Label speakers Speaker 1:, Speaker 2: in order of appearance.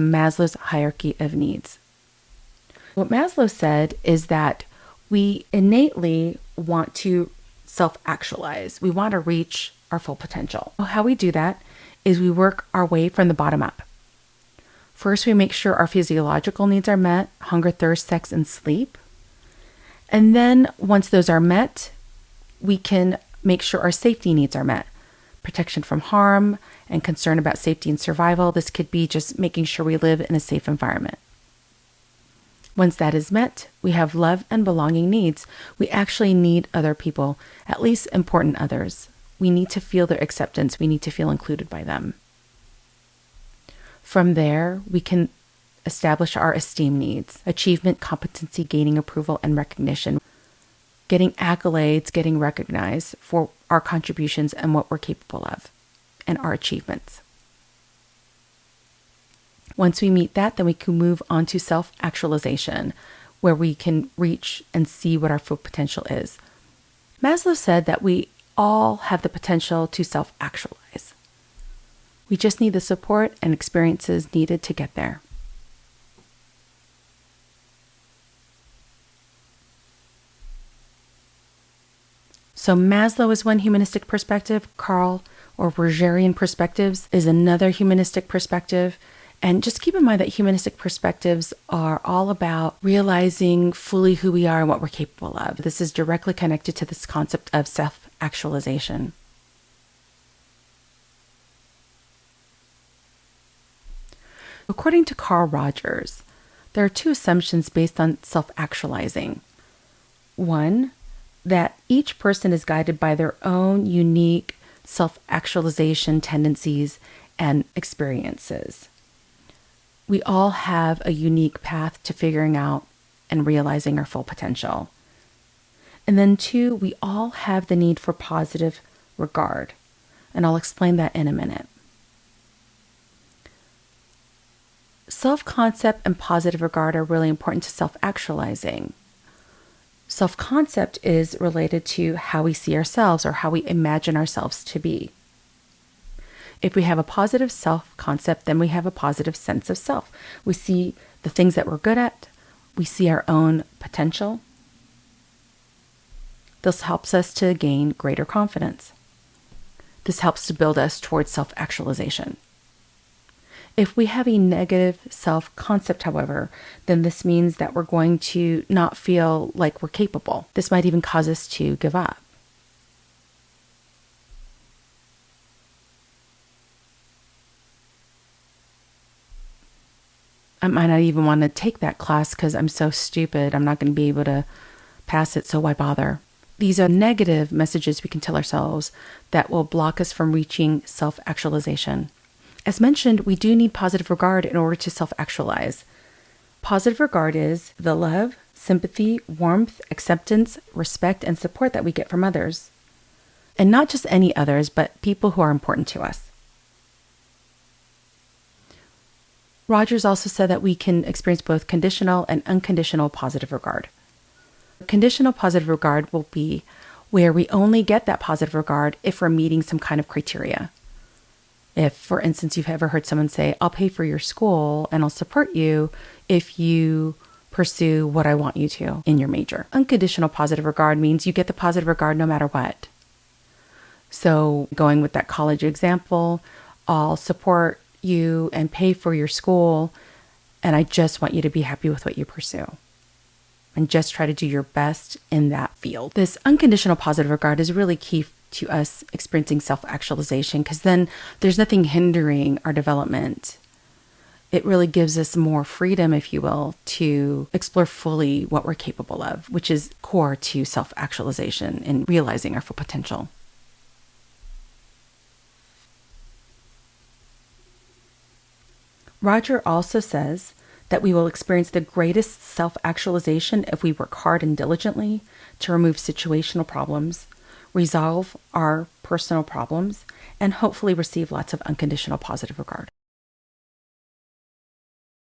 Speaker 1: Maslow's hierarchy of needs. What Maslow said is that we innately want to self-actualize. We want to reach our full potential. How we do that is we work our way from the bottom up. First, we make sure our physiological needs are met: hunger, thirst, sex, and sleep. And then once those are met, we can make sure our safety needs are met: protection from harm and concern about safety and survival. This could be just making sure we live in a safe environment. Once that is met, we have love and belonging needs. We actually need other people, at least important others. We need to feel their acceptance. We need to feel included by them. From there, we can establish our esteem needs: achievement, competency, gaining approval and recognition, getting accolades, getting recognized for our contributions and what we're capable of, and our achievements. Once we meet that, then we can move on to self-actualization, where we can reach and see what our full potential is. Maslow said that we all have the potential to self-actualize. We just need the support and experiences needed to get there. So Maslow is one humanistic perspective. Carl or Rogerian perspectives is another humanistic perspective. And just keep in mind that humanistic perspectives are all about realizing fully who we are and what we're capable of. This is directly connected to this concept of self-actualization. According to Carl Rogers, there are two assumptions based on self-actualizing. One, that each person is guided by their own unique self-actualization tendencies and experiences. We all have a unique path to figuring out and realizing our full potential. And then two, we all have the need for positive regard. And I'll explain that in a minute. Self-concept and positive regard are really important to self-actualizing. Self-concept is related to how we see ourselves or how we imagine ourselves to be. If we have a positive self-concept, then we have a positive sense of self. We see the things that we're good at. We see our own potential. This helps us to gain greater confidence. This helps to build us towards self-actualization. If we have a negative self-concept, however, then this means that we're going to not feel like we're capable. This might even cause us to give up. I might not even want to take that class because I'm so stupid. I'm not going to be able to pass it, so why bother? These are negative messages we can tell ourselves that will block us from reaching self-actualization. As mentioned, we do need positive regard in order to self-actualize. Positive regard is the love, sympathy, warmth, acceptance, respect, and support that we get from others. And not just any others, but people who are important to us. Rogers also said that we can experience both conditional and unconditional positive regard. Conditional positive regard will be where we only get that positive regard if we're meeting some kind of criteria. If, for instance, you've ever heard someone say, I'll pay for your school and I'll support you if you pursue what I want you to in your major. Unconditional positive regard means you get the positive regard no matter what. So going with that college example, I'll support you and pay for your school, and I just want you to be happy with what you pursue. And just try to do your best in that field. This unconditional positive regard is really key to us experiencing self-actualization, because then there's nothing hindering our development. It really gives us more freedom, if you will, to explore fully what we're capable of, which is core to self-actualization and realizing our full potential. Roger also says that we will experience the greatest self-actualization if we work hard and diligently to remove situational problems, resolve our personal problems, and hopefully receive lots of unconditional positive regard.